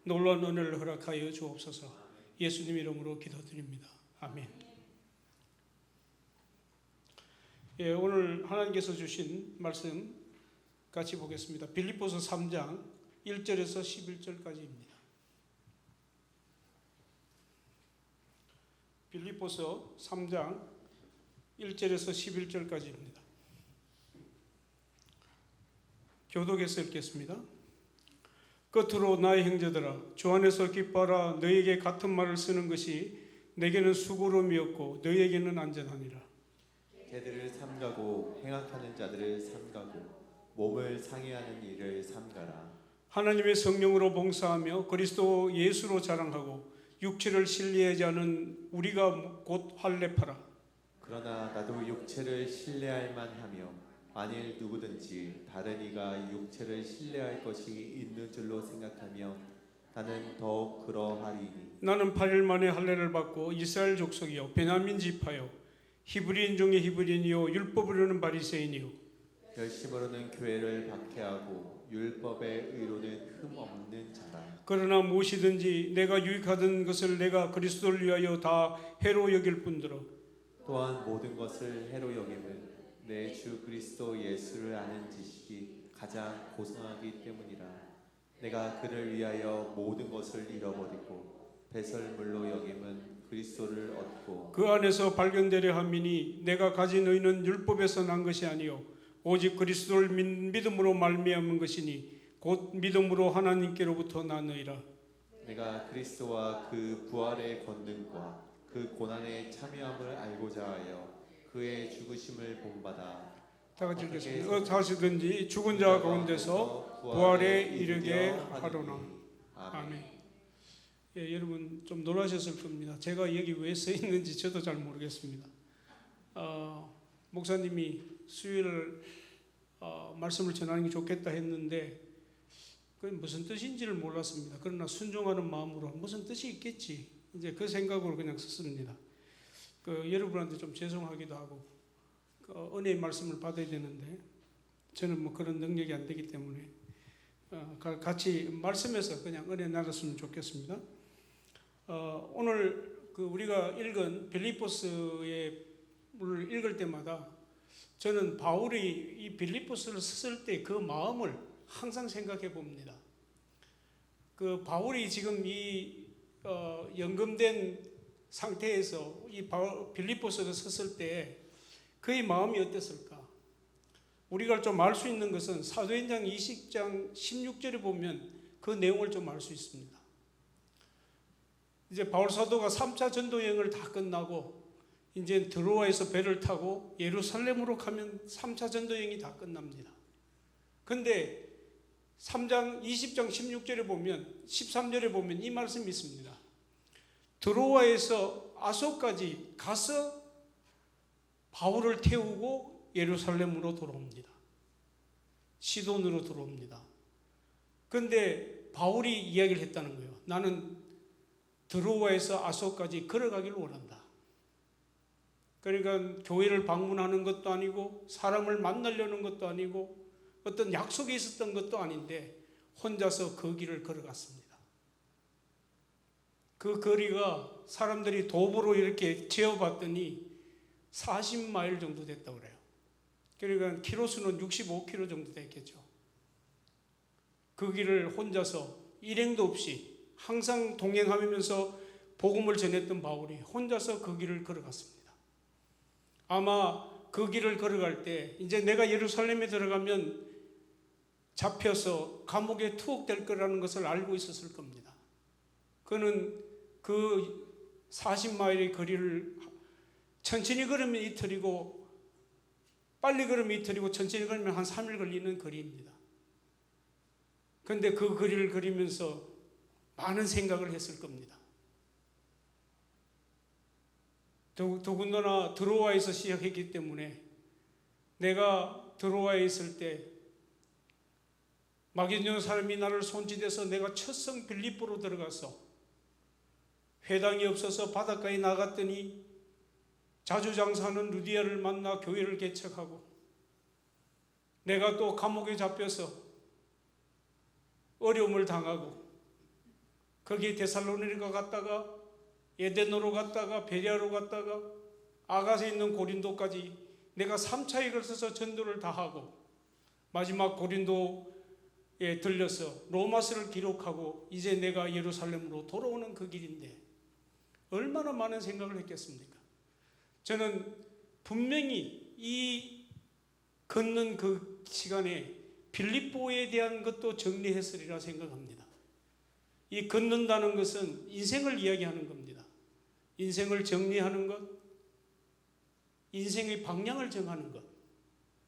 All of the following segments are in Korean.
놀라운 은혜를 허락하여 주옵소서. 예수님 이름으로 기도드립니다. 아멘. 예, 오늘 하나님께서 주신 말씀 같이 보겠습니다. 빌립보서 3장 1절에서 11절까지입니다. 빌립보서 3장 1절에서 11절까지입니다. 교독에서 읽겠습니다. 끝으로 나의 형제들아, 주 안에서 기뻐하라. 너희에게 같은 말을 쓰는 것이 내게는 수고로움이었고 너희에게는 안전하니라. 개들을 삼가고 행악하는 자들을 삼가고 몸을 상해하는 일을 삼가라. 하나님의 성령으로 봉사하며 그리스도 예수로 자랑하고 육체를 신뢰하지 않은 우리가 곧 할례파라. 그러나 나도 육체를 신뢰할 만하며 만일 누구든지 다른 이가 육체를 신뢰할 것이 있는 줄로 생각하며 나는 더욱 그러하리니 나는 8일 만에 할례를 받고 이스라엘 족속이요 베냐민 지파요 히브리인 중에 히브리인이요 율법으로는 바리새인이요 열심으로는 교회를 박해하고 율법의 의로는 흠없는 자라. 그러나 무엇이든지 내가 유익하던 것을 내가 그리스도를 위하여 다 해로 여길 뿐더러 또한 모든 것을 해로 여김은 내 주 그리스도 예수를 아는 지식이 가장 고상하기 때문이라. 내가 그를 위하여 모든 것을 잃어버리고 배설물로 여김은 그리스도를 얻고 그 안에서 발견되려 함이니 내가 가진 의는 율법에서 난 것이 아니요 오직 그리스도를 믿음으로 말미암은 것이니 곧 믿음으로 하나님께로부터 난 의라. 내가 그리스도와 그 부활의 권능과 그 고난에 참여함을 알고자 하여 그의 죽으심을 본받아 다 같이 읽겠습니다. 어디서든지 죽은 자 가운데서 부활에 이르게 하로나. 아멘. 예, 여러분 좀 놀라셨을 겁니다. 제가 여기 왜 써 있는지 저도 잘 모르겠습니다. 목사님이 수요일 말씀을 전하는 게 좋겠다 했는데 그게 무슨 뜻인지를 몰랐습니다. 그러나 순종하는 마음으로 무슨 뜻이 있겠지 이제 그 생각으로 그냥 썼습니다. 여러분한테 좀 죄송하기도 하고 은혜의 말씀을 받아야 되는데 저는 뭐 그런 능력이 안 되기 때문에 같이 말씀에서 그냥 은혜 나눴으면 좋겠습니다. 오늘 우리가 읽은 빌립보서의 을 읽을 때마다 저는 바울이 이 빌립보서를 썼을 때 그 마음을 항상 생각해 봅니다. 바울이 지금 이 연금된 상태에서 이 빌립보서를 썼을 때 그의 마음이 어땠을까? 우리가 좀 알 수 있는 것은 사도행전 20장 16절에 보면 그 내용을 좀 알 수 있습니다. 이제 바울 사도가 3차 전도 여행을 다 끝나고 이제 드로아에서 배를 타고 예루살렘으로 가면 3차 전도 여행이 다 끝납니다. 근데 3장 20장 16절에 보면 13절에 보면 이 말씀이 있습니다. 드로아에서 아소까지 가서 바울을 태우고 예루살렘으로 돌아옵니다. 시돈으로 들어옵니다. 그런데 바울이 이야기를 했다는 거예요. 나는 드로아에서 아소까지 걸어가기를 원한다. 그러니까 교회를 방문하는 것도 아니고 사람을 만나려는 것도 아니고 어떤 약속이 있었던 것도 아닌데 혼자서 그 길을 걸어갔습니다. 그 거리가 사람들이 도보로 이렇게 재어봤더니 40마일 정도 됐다고 그래요. 그러니까 키로수는 65km 정도 됐겠죠. 그 길을 혼자서 일행도 없이 항상 동행하면서 복음을 전했던 바울이 혼자서 그 길을 걸어갔습니다. 아마 그 길을 걸어갈 때 이제 내가 예루살렘에 들어가면 잡혀서 감옥에 투옥될 거라는 것을 알고 있었을 겁니다. 그는 그 40마일의 거리를 천천히 걸으면 이틀이고 빨리 걸으면 이틀이고 천천히 걸으면 한 3일 걸리는 거리입니다. 그런데 그 거리를 걸으면서 많은 생각을 했을 겁니다. 더군다나 드로아에서 시작했기 때문에 내가 드로아에 있을 때 마게도냐 사람이 나를 손짓해서 내가 첫성 빌립보로 들어가서 회당이 없어서 바닷가에 나갔더니 자주 장사하는 루디아를 만나 교회를 개척하고 내가 또 감옥에 잡혀서 어려움을 당하고 거기에 데살로니가 갔다가 에덴으로 갔다가 베레아로 갔다가 아가서에 있는 고린도까지 내가 3차에 걸쳐서 전도를 다 하고 마지막 고린도에 들려서 로마서를 기록하고 이제 내가 예루살렘으로 돌아오는 그 길인데 얼마나 많은 생각을 했겠습니까? 저는 분명히 이 걷는 그 시간에 빌립보에 대한 것도 정리했으리라 생각합니다. 이 걷는다는 것은 인생을 이야기하는 겁니다. 인생을 정리하는 것, 인생의 방향을 정하는 것,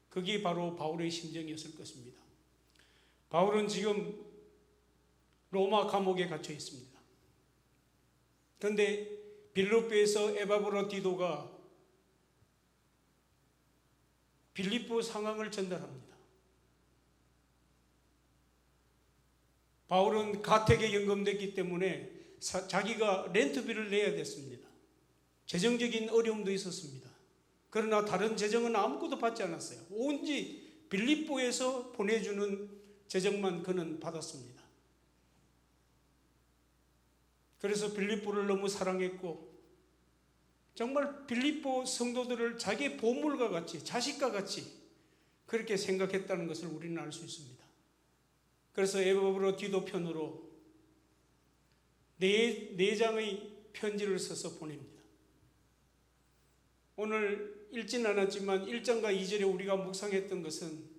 그게 바로 바울의 심정이었을 것입니다. 바울은 지금 로마 감옥에 갇혀 있습니다. 그런데 빌립보에서 에바브로디도가 빌립보 상황을 전달합니다. 바울은 가택에 연금됐기 때문에 자기가 렌트비를 내야 됐습니다. 재정적인 어려움도 있었습니다. 그러나 다른 재정은 아무것도 받지 않았어요. 온지 빌립보에서 보내주는 재정만 그는 받았습니다. 그래서 빌립보를 너무 사랑했고 정말 빌립보 성도들을 자기의 보물과 같이 자식과 같이 그렇게 생각했다는 것을 우리는 알 수 있습니다. 그래서 에바브로디도 편으로 네 장의 편지를 써서 보냅니다. 오늘 읽지는 않았지만 1장과 2절에 우리가 묵상했던 것은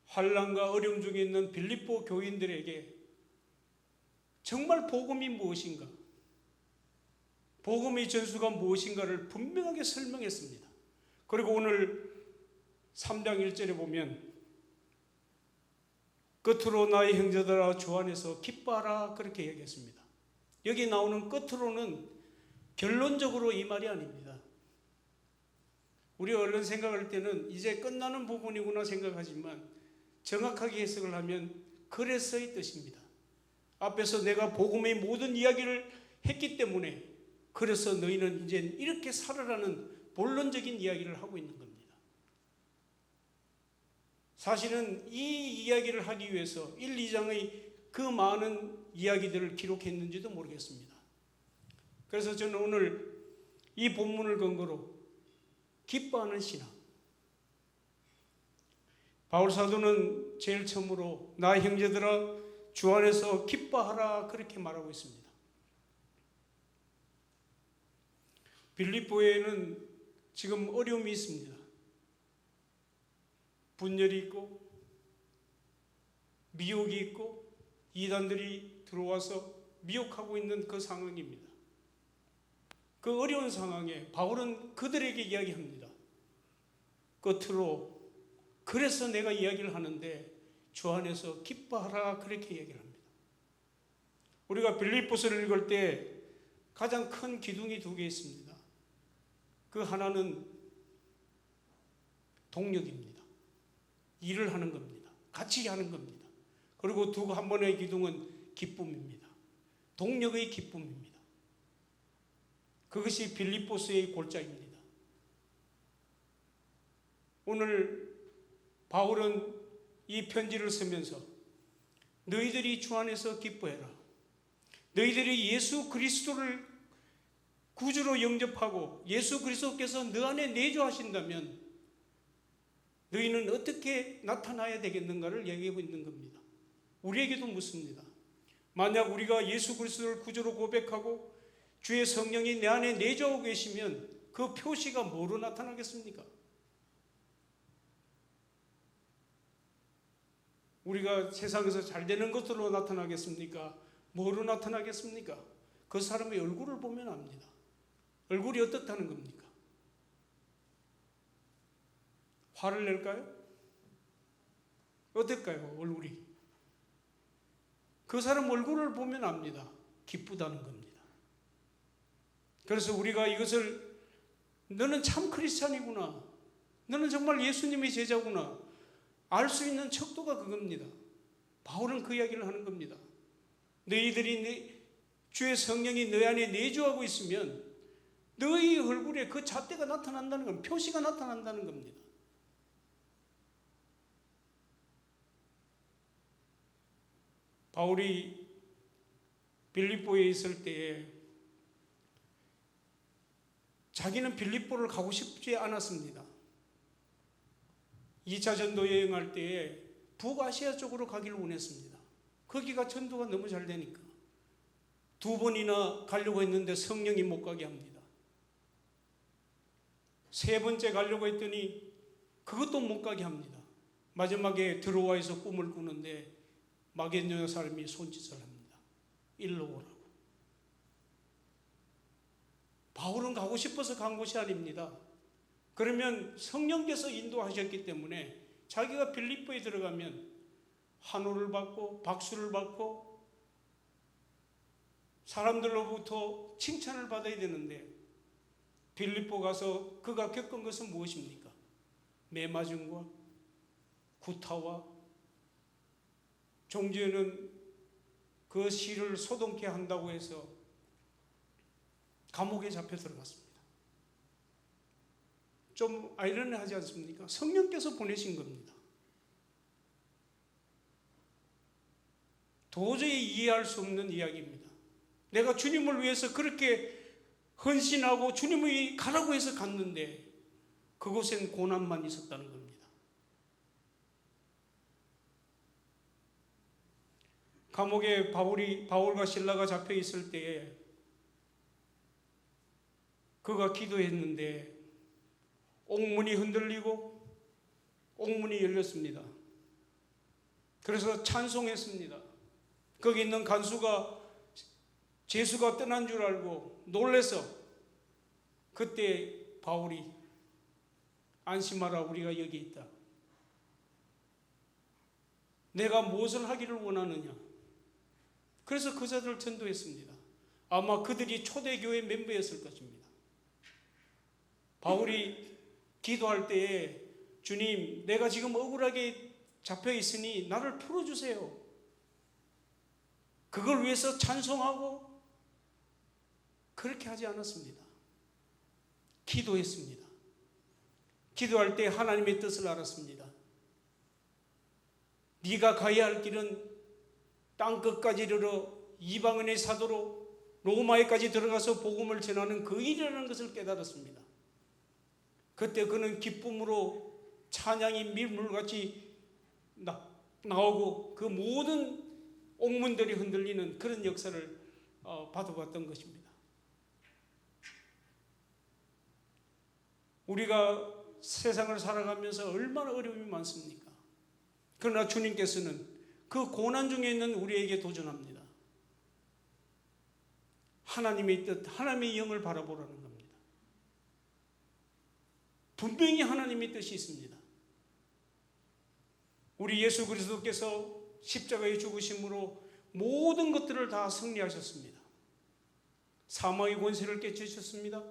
환난과 어려움 중에 있는 빌립보 교인들에게 정말 복음이 무엇인가, 복음의 전수가 무엇인가를 분명하게 설명했습니다. 그리고 오늘 3장 1절에 보면 끝으로 나의 형제들아 주 안에서 기뻐하라 그렇게 얘기했습니다. 여기 나오는 끝으로는 결론적으로 이 말이 아닙니다. 우리 얼른 생각할 때는 이제 끝나는 부분이구나 생각하지만 정확하게 해석을 하면 그래서의 뜻입니다. 앞에서 내가 복음의 모든 이야기를 했기 때문에 그래서 너희는 이제 이렇게 살아라는 본론적인 이야기를 하고 있는 겁니다. 사실은 이 이야기를 하기 위해서 1, 2장의 그 많은 이야기들을 기록했는지도 모르겠습니다. 그래서 저는 오늘 이 본문을 근거로 기뻐하는 신앙, 바울 사도는 제일 처음으로 나 형제들아 주 안에서 기뻐하라 그렇게 말하고 있습니다. 빌립보에는 지금 어려움이 있습니다. 분열이 있고 미혹이 있고 이단들이 들어와서 미혹하고 있는 그 상황입니다. 그 어려운 상황에 바울은 그들에게 이야기합니다. 끝으로 그래서 내가 이야기를 하는데 주 안에서 기뻐하라 그렇게 이야기를 합니다. 우리가 빌립보서를 읽을 때 가장 큰 기둥이 2개 있습니다. 그 하나는 동력입니다. 일을 하는 겁니다. 같이 하는 겁니다. 그리고 한 번의 기둥은 기쁨입니다. 동력의 기쁨입니다. 그것이 빌립보서의 골자입니다. 오늘 바울은 이 편지를 쓰면서 너희들이 주 안에서 기뻐해라. 너희들이 예수 그리스도를 구주로 영접하고 예수 그리스도께서 너 안에 내주하신다면 너희는 어떻게 나타나야 되겠는가를 얘기하고 있는 겁니다. 우리에게도 묻습니다. 만약 우리가 예수 그리스도를 구주로 고백하고 주의 성령이 내 안에 내주하고 계시면 그 표시가 뭐로 나타나겠습니까? 우리가 세상에서 잘 되는 것으로 나타나겠습니까? 뭐로 나타나겠습니까? 그 사람의 얼굴을 보면 압니다. 얼굴이 어떻다는 겁니까? 화를 낼까요? 어떨까요? 얼굴이. 그 사람 얼굴을 보면 압니다. 기쁘다는 겁니다. 그래서 우리가 이것을 너는 참 크리스찬이구나. 너는 정말 예수님의 제자구나. 알 수 있는 척도가 그겁니다. 바울은 그 이야기를 하는 겁니다. 너희들이 주의 성령이 너희 안에 내주하고 있으면 너희 얼굴에 그 잣대가 나타난다는 겁니다. 표시가 나타난다는 겁니다. 바울이 빌립보에 있을 때에 자기는 빌립보를 가고 싶지 않았습니다. 2차 전도 여행할 때에 북아시아 쪽으로 가기를 원했습니다. 거기가 전도가 너무 잘 되니까. 2번이나 가려고 했는데 성령이 못 가게 합니다. 3번째 가려고 했더니 그것도 못 가게 합니다. 마지막에 드로아에서 꿈을 꾸는데 마게도냐 사람이 손짓을 합니다. 일로 오라고. 바울은 가고 싶어서 간 곳이 아닙니다. 그러면 성령께서 인도하셨기 때문에 자기가 빌립보에 들어가면 환호를 받고 박수를 받고 사람들로부터 칭찬을 받아야 되는데 빌립보 가서 그가 겪은 것은 무엇입니까? 매맞음과 구타와 종지에는 그 시를 소동케 한다고 해서 감옥에 잡혀 들어갔습니다. 좀 아이러니하지 않습니까? 성령께서 보내신 겁니다. 도저히 이해할 수 없는 이야기입니다. 내가 주님을 위해서 그렇게 헌신하고 주님이 가라고 해서 갔는데 그곳엔 고난만 있었다는 겁니다. 감옥에 바울과 실라가 잡혀 있을 때에 그가 기도했는데 옥문이 흔들리고 옥문이 열렸습니다. 그래서 찬송했습니다. 거기 있는 간수가 제수가 떠난 줄 알고 놀래서 그때 바울이 안심하라, 우리가 여기 있다. 내가 무엇을 하기를 원하느냐. 그래서 그 자들을 전도했습니다. 아마 그들이 초대교회 멤버였을 것입니다. 바울이 기도할 때에 주님, 내가 지금 억울하게 잡혀 있으니 나를 풀어주세요. 그걸 위해서 찬송하고 그렇게 하지 않았습니다. 기도했습니다. 기도할 때 하나님의 뜻을 알았습니다. 네가 가야 할 길은 땅끝까지 이르러 이방인의 사도로 로마에까지 들어가서 복음을 전하는 그 일이라는 것을 깨달았습니다. 그때 그는 기쁨으로 찬양이 밀물같이 나오고 그 모든 옥문들이 흔들리는 그런 역사를 받아봤던 것입니다. 우리가 세상을 살아가면서 얼마나 어려움이 많습니까? 그러나 주님께서는 그 고난 중에 있는 우리에게 도전합니다. 하나님의 뜻, 하나님의 영을 바라보라는 겁니다. 분명히 하나님의 뜻이 있습니다. 우리 예수 그리스도께서 십자가의 죽으심으로 모든 것들을 다 승리하셨습니다. 사망의 권세를 깨치셨습니다.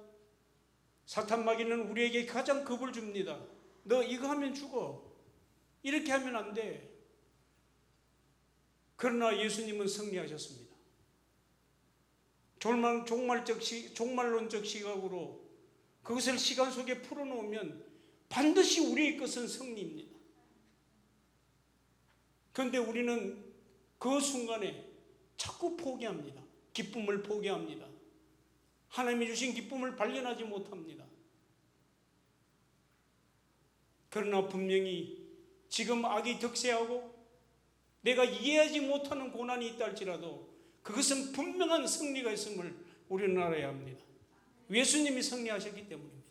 사탄 마귀는 우리에게 가장 겁을 줍니다. 너 이거 하면 죽어. 이렇게 하면 안 돼. 그러나 예수님은 승리하셨습니다. 종말론적 시각으로 그것을 시간 속에 풀어놓으면 반드시 우리의 것은 승리입니다. 그런데 우리는 그 순간에 자꾸 포기합니다. 기쁨을 포기합니다. 하나님이 주신 기쁨을 발견하지 못합니다. 그러나 분명히 지금 악이 득세하고 내가 이해하지 못하는 고난이 있다 할지라도 그것은 분명한 승리가 있음을 우리는 알아야 합니다. 예수님이 승리하셨기 때문입니다.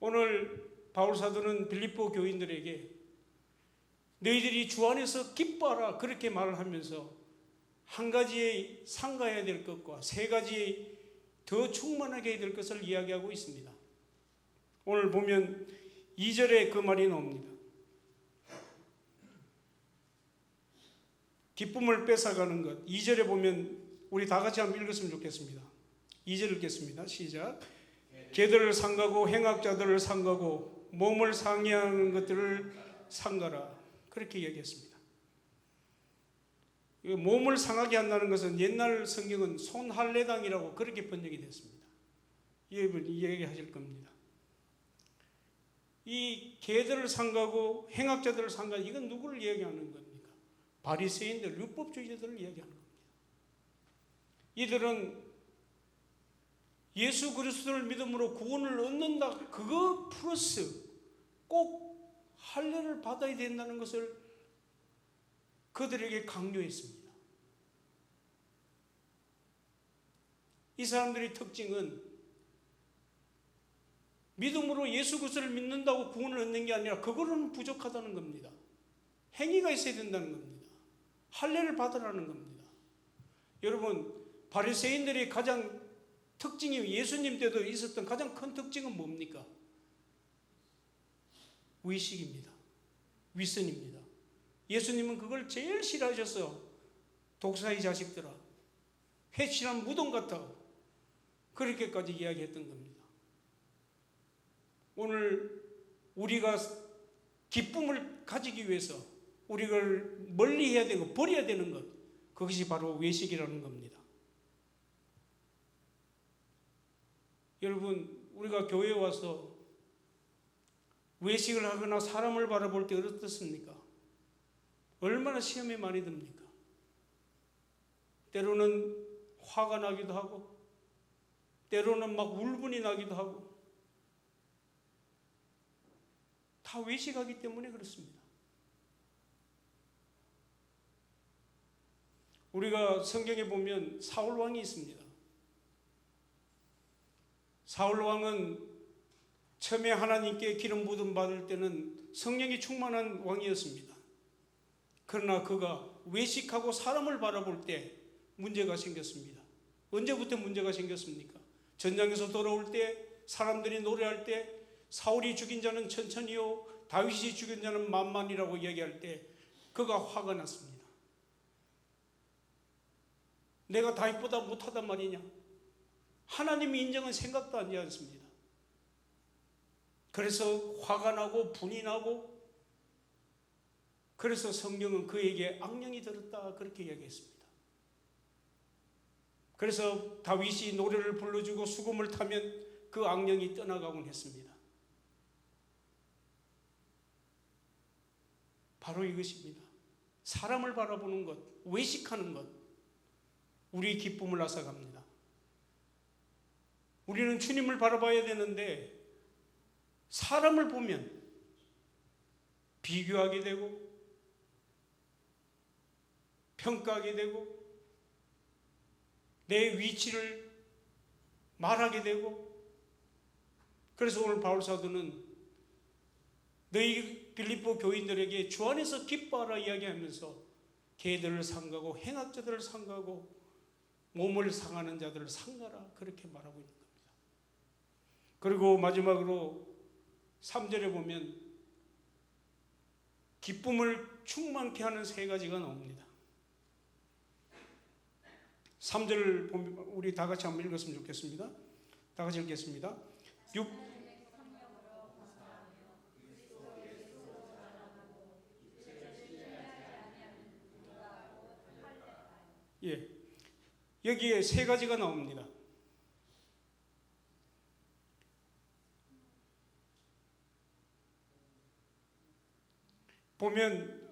오늘 바울 사도는 빌립보 교인들에게 너희들이 주 안에서 기뻐하라 그렇게 말을 하면서 한 가지의 상가해야 될 것과 세 가지의 더 충만하게 해야 될 것을 이야기하고 있습니다. 오늘 보면 2절에 그 말이 나옵니다. 기쁨을 뺏어가는 것. 2절에 보면 우리 다 같이 한번 읽었으면 좋겠습니다. 2절 읽겠습니다. 시작. 개들을 상가고 행악자들을 상가고 몸을 상해하는 것들을 상가라. 그렇게 얘기했습니다. 몸을 상하게 한다는 것은 옛날 성경은 손할례당이라고 그렇게 번역이 됐습니다. 이야기하실 겁니다. 이 개들을 상가고 행악자들을 상가, 이건 누구를 이야기하는 겁니까? 바리새인들, 율법주의자들을 이야기하는 겁니다. 이들은 예수 그리스도를 믿음으로 구원을 얻는다, 그거 플러스 꼭 할례를 받아야 된다는 것을 그들에게 강요했습니다. 이 사람들의 특징은 믿음으로 예수 그리스도를 믿는다고 구원을 얻는 게 아니라 그거는 부족하다는 겁니다. 행위가 있어야 된다는 겁니다. 할례를 받으라는 겁니다. 여러분, 바리새인들이 가장 특징이, 예수님 때도 있었던 가장 큰 특징은 뭡니까? 위식입니다. 위선입니다. 예수님은 그걸 제일 싫어하셨어요. 독사의 자식들아, 회칠한 무덤 같아, 그렇게까지 이야기했던 겁니다. 오늘 우리가 기쁨을 가지기 위해서 우리가 멀리 해야 되고 버려야 되는 것, 그것이 바로 외식이라는 겁니다. 여러분, 우리가 교회에 와서 외식을 하거나 사람을 바라볼 때 어떻습니까? 얼마나 시험에 많이 듭니까? 때로는 화가 나기도 하고, 때로는 막 울분이 나기도 하고, 다 외식하기 때문에 그렇습니다. 우리가 성경에 보면 사울 왕이 있습니다. 사울 왕은 처음에 하나님께 기름 부음 받을 때는 성령이 충만한 왕이었습니다. 그러나 그가 외식하고 사람을 바라볼 때 문제가 생겼습니다. 언제부터 문제가 생겼습니까? 전장에서 돌아올 때, 사람들이 노래할 때, 사울이 죽인 자는 천천히요, 다윗이 죽인 자는 만만이라고 이야기할 때 그가 화가 났습니다. 내가 다윗보다 못하단 말이냐? 하나님이 인정한 생각도 하지 않습니다. 그래서 화가 나고 분이 나고, 그래서 성경은 그에게 악령이 들었다, 그렇게 이야기했습니다. 그래서 다윗이 노래를 불러주고 수금을 타면 그 악령이 떠나가곤 했습니다. 바로 이것입니다. 사람을 바라보는 것, 외식하는 것, 우리의 기쁨을 앗아갑니다. 우리는 주님을 바라봐야 되는데 사람을 보면 비교하게 되고 평가하게 되고 내 위치를 말하게 되고, 그래서 오늘 바울 사도는 너희 빌립보 교인들에게 주 안에서 기뻐하라 이야기하면서 개들을 상가고 행악자들을 상가고 몸을 상하는 자들을 상가라, 그렇게 말하고 있는 겁니다. 그리고 마지막으로 3절에 보면 기쁨을 충만케 하는 세 가지가 나옵니다. 3절 보면 우리 다 같이 한번 읽었으면 좋겠습니다. 다 같이 읽겠습니다. 예, 여기에 세 가지가 나옵니다. 보면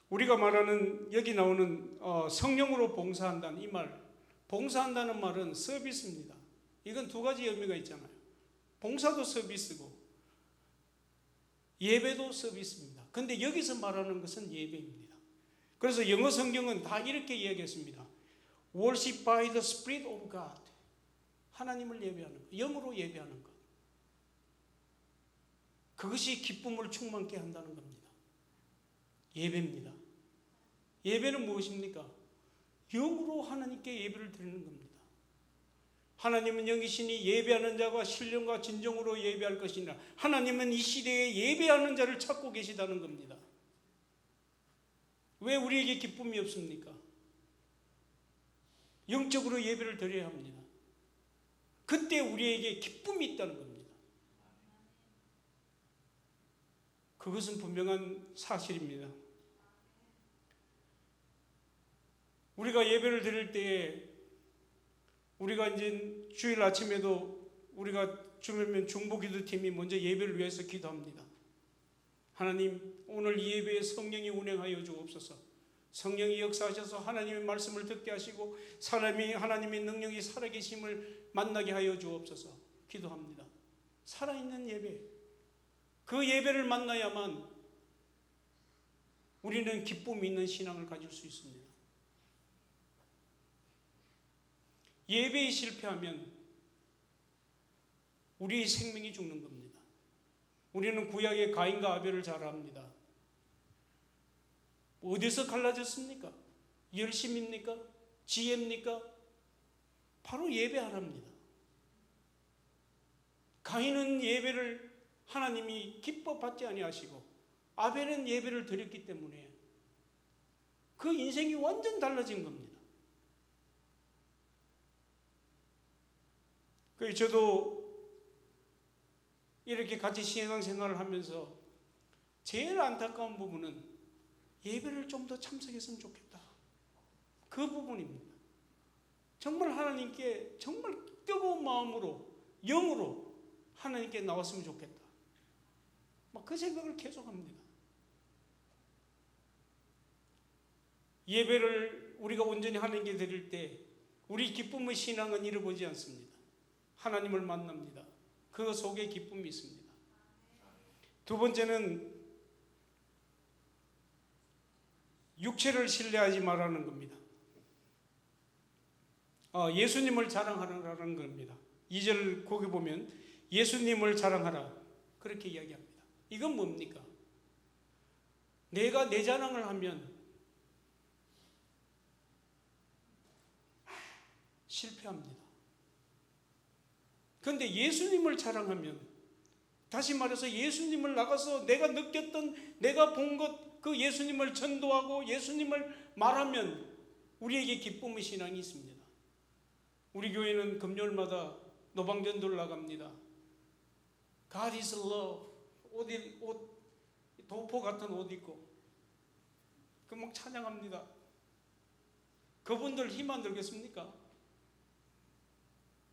우리가 말하는, 여기 나오는 성령으로 봉사한다는 이 말, 봉사한다는 말은 서비스입니다. 이건 두 가지 의미가 있잖아요. 봉사도 서비스고 예배도 서비스입니다. 근데 여기서 말하는 것은 예배입니다. 그래서 영어 성경은 다 이렇게 이야기했습니다. Worship by the Spirit of God. 하나님을 예배하는 것, 영으로 예배하는 것. 그것이 기쁨을 충만케 한다는 겁니다. 예배입니다. 예배는 무엇입니까? 영으로 하나님께 예배를 드리는 겁니다. 하나님은 영이시니 예배하는 자가 신령과 진정으로 예배할 것이니라. 하나님은 이 시대에 예배하는 자를 찾고 계시다는 겁니다. 왜 우리에게 기쁨이 없습니까? 영적으로 예배를 드려야 합니다. 그때 우리에게 기쁨이 있다는 겁니다. 그것은 분명한 사실입니다. 우리가 예배를 드릴 때에, 우리가 이제 주일 아침에도 우리가 주면 중보기도팀이 먼저 예배를 위해서 기도합니다. 하나님, 오늘 이 예배에 성령이 운행하여 주옵소서. 성령이 역사하셔서 하나님의 말씀을 듣게 하시고 사람이 하나님의 능력이 살아계심을 만나게 하여 주옵소서. 기도합니다. 살아있는 예배, 그 예배를 만나야만 우리는 기쁨이 있는 신앙을 가질 수 있습니다. 예배에 실패하면 우리의 생명이 죽는 겁니다. 우리는 구약의 가인과 아벨을 잘 압니다. 어디서 갈라졌습니까? 열심입니까? 지혜입니까? 바로 예배하랍니다. 가인은 예배를 하나님이 기뻐 받지 아니하시고 아벨은 예배를 드렸기 때문에 그 인생이 완전 달라진 겁니다. 그래서 저도 이렇게 같이 신앙생활을 하면서 제일 안타까운 부분은 예배를 좀 더 참석했으면 좋겠다. 그 부분입니다. 정말 하나님께 정말 뜨거운 마음으로 영으로 하나님께 나왔으면 좋겠다. 막 그 생각을 계속합니다. 예배를 우리가 온전히 하나님께 드릴 때 우리 기쁨의 신앙은 잃어보지 않습니다. 하나님을 만납니다. 그 속에 기쁨이 있습니다. 두 번째는 육체를 신뢰하지 말라는 겁니다. 예수님을 자랑하라는 겁니다. 2절 거기 보면 예수님을 자랑하라 그렇게 이야기합니다. 이건 뭡니까? 내가 내 자랑을 하면 실패합니다. 그런데 예수님을 자랑하면, 다시 말해서 예수님을 나가서 내가 느꼈던, 내가 본 것, 그 예수님을 전도하고 예수님을 말하면 우리에게 기쁨의 신앙이 있습니다. 우리 교회는 금요일마다 노방전도를 나갑니다. God is love. 도포 같은 옷 입고 그 막 찬양합니다. 그분들 힘 안 들겠습니까?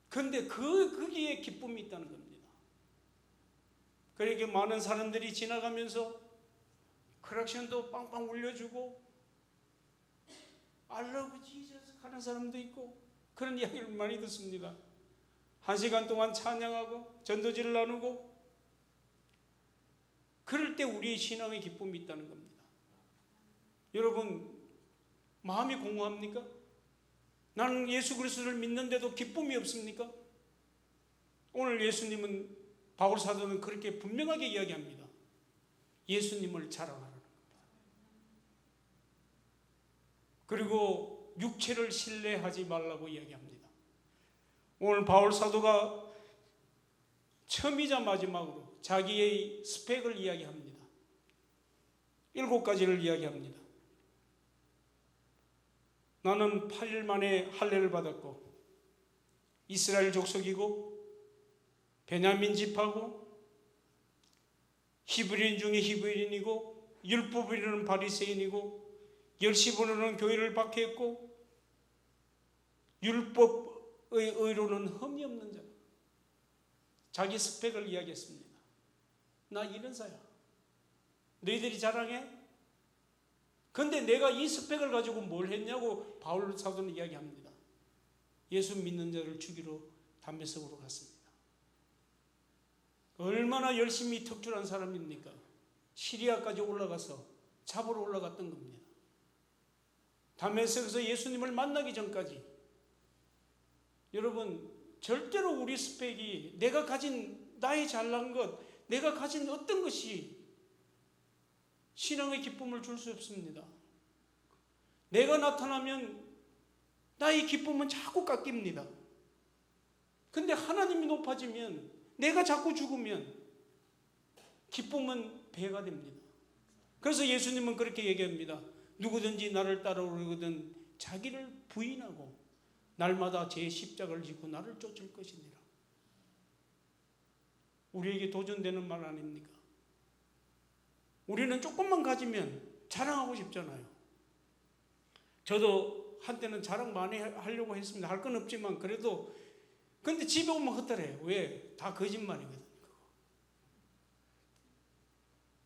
그런데 거기에 기쁨이 있다는 겁니다. 그러니까 많은 사람들이 지나가면서 크락션도 빵빵 울려주고 I love Jesus 하는 사람도 있고 그런 이야기를 많이 듣습니다. 1시간 동안 찬양하고 전도지를 나누고 그럴 때 우리의 신앙의 기쁨이 있다는 겁니다. 여러분 마음이 공허합니까? 나는 예수 그리스도를 믿는데도 기쁨이 없습니까? 오늘 예수님은, 바울 사도는 그렇게 분명하게 이야기합니다. 예수님을 자랑하라는 겁니다. 그리고 육체를 신뢰하지 말라고 이야기합니다. 오늘 바울 사도가 처음이자 마지막으로 자기의 스펙을 이야기합니다. 7가지를 이야기합니다. 나는 8일 만에 할례를 받았고 이스라엘 족속이고 베냐민 지파고 히브리인 중에 히브리인이고 율법으로는 바리새인이고 열심으로는 교회를 박해했고 율법의 의로는 흠이 없는 자. 자기 스펙을 이야기했습니다. 나 이런 자야. 너희들이 자랑해? 근데 내가 이 스펙을 가지고 뭘 했냐고 바울 사도는 이야기합니다. 예수 믿는 자를 죽이러 담메색으로 갔습니다. 얼마나 열심히 턱줄한 사람입니까? 시리아까지 올라가서 잡으러 올라갔던 겁니다. 담메색에서 예수님을 만나기 전까지. 여러분 절대로 우리 스펙이, 내가 가진 나의 잘난 것, 내가 가진 어떤 것이 신앙의 기쁨을 줄 수 없습니다. 내가 나타나면 나의 기쁨은 자꾸 깎입니다. 근데 하나님이 높아지면, 내가 자꾸 죽으면 기쁨은 배가 됩니다. 그래서 예수님은 그렇게 얘기합니다. 누구든지 나를 따라오려거든 자기를 부인하고 날마다 제 십자가를 지고 나를 쫓을 것이니라. 우리에게 도전되는 말 아닙니까? 우리는 조금만 가지면 자랑하고 싶잖아요. 저도 한때는 자랑 많이 하려고 했습니다. 할 건 없지만 그래도. 근데 집에 오면 헛다래요. 왜? 다 거짓말이거든.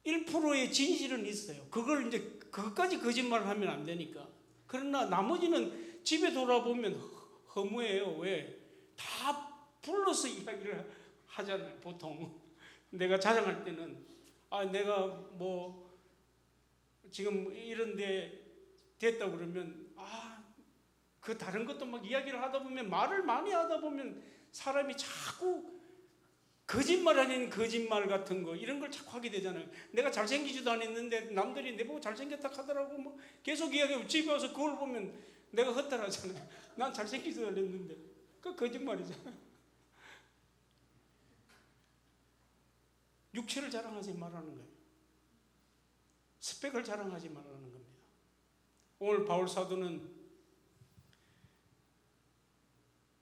1%의 진실은 있어요. 그걸 이제 그것까지 거짓말을 하면 안 되니까. 그러나 나머지는 집에 돌아보면 허무해요. 왜? 다 불러서 이야기를 하잖아요. 보통 내가 자랑할 때는 내가 뭐 지금 이런데 됐다 그러면 그 다른 것도 막 이야기를 하다 보면, 말을 많이 하다 보면 사람이 자꾸 거짓말 아닌 거짓말 같은 거, 이런 걸 자꾸 하게 되잖아요. 내가 잘생기지도 않았는데 남들이 내 보고 잘생겼다 하더라고. 뭐 계속 이야기하고 집에 와서 그걸 보면 내가 헛다라잖아요. 난 잘생기지도 않았는데. 그 거짓말이잖아요. 육체를 자랑하지 말라는 거예요. 스펙을 자랑하지 말라는 겁니다. 오늘 바울 사도는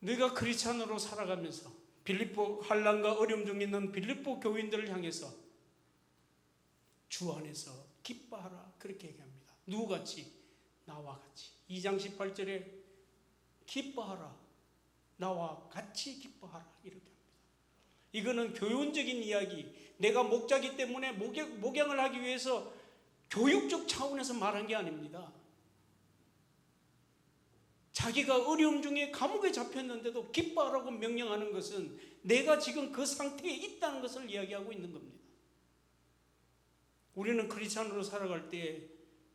네가 크리스찬으로 살아가면서 빌립보 환난과 어려움 중에 있는 빌립보 교인들을 향해서 주 안에서 기뻐하라, 그렇게 얘기합니다. 누구같이? 나와 같이. 2장 18절에 기뻐하라, 나와 같이 기뻐하라, 이렇게 합니다. 이거는 교훈적인 이야기, 내가 목자기 때문에 목양을 하기 위해서 교육적 차원에서 말한 게 아닙니다. 자기가 어려움 중에 감옥에 잡혔는데도 기뻐하라고 명령하는 것은 내가 지금 그 상태에 있다는 것을 이야기하고 있는 겁니다. 우리는 크리스찬으로 살아갈 때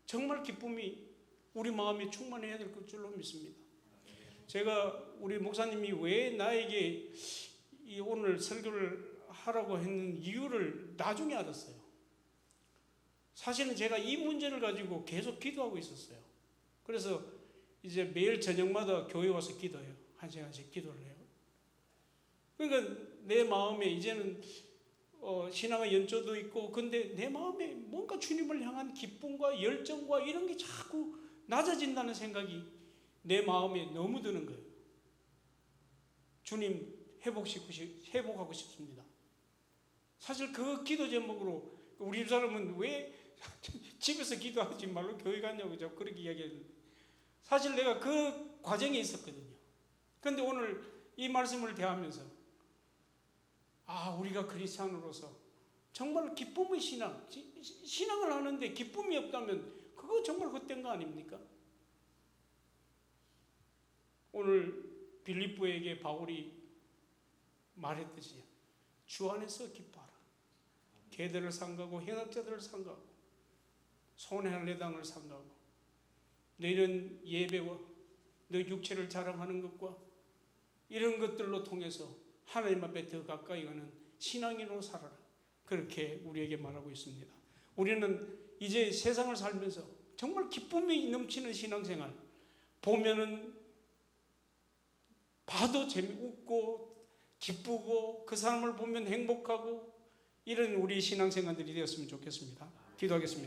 정말 기쁨이 우리 마음에 충만해야 될 줄로 믿습니다. 제가 우리 목사님이 왜 나에게 오늘 설교를 하라고 했는 이유를 나중에 알았어요. 사실은 제가 이 문제를 가지고 계속 기도하고 있었어요. 그래서 이제 매일 저녁마다 교회 와서 기도해요. 한 시간씩 기도를 해요. 그러니까 내 마음에 이제는 신앙의 연조도 있고, 근데 내 마음에 뭔가 주님을 향한 기쁨과 열정과 이런 게 자꾸 낮아진다는 생각이 내 마음에 너무 드는 거예요. 주님 회복하고 싶습니다. 사실 그 기도 제목으로 우리 집사람은 왜 집에서 기도하지 말고 교회 가냐고 자꾸 그렇게 이야기했는데, 사실 내가 그 과정에 있었거든요. 그런데 오늘 이 말씀을 대하면서 우리가 크리스찬으로서 정말 기쁨의 신앙을 하는데 기쁨이 없다면 그거 정말 헛된 거 아닙니까? 오늘 빌립보에게 바울이 말했듯이 주 안에서 기뻐하라. 개들을 상가고 행악자들을 상가고 손해할 내당을 상가고 너희는 예배와 너 육체를 자랑하는 것과 이런 것들로 통해서 하나님 앞에 더 가까이 가는 신앙인으로 살아라, 그렇게 우리에게 말하고 있습니다. 우리는 이제 세상을 살면서 정말 기쁨이 넘치는 신앙생활, 보면은 봐도 재미있고 기쁘고 그 사람을 보면 행복하고 이런 우리 신앙생활들이 되었으면 좋겠습니다. 기도하겠습니다.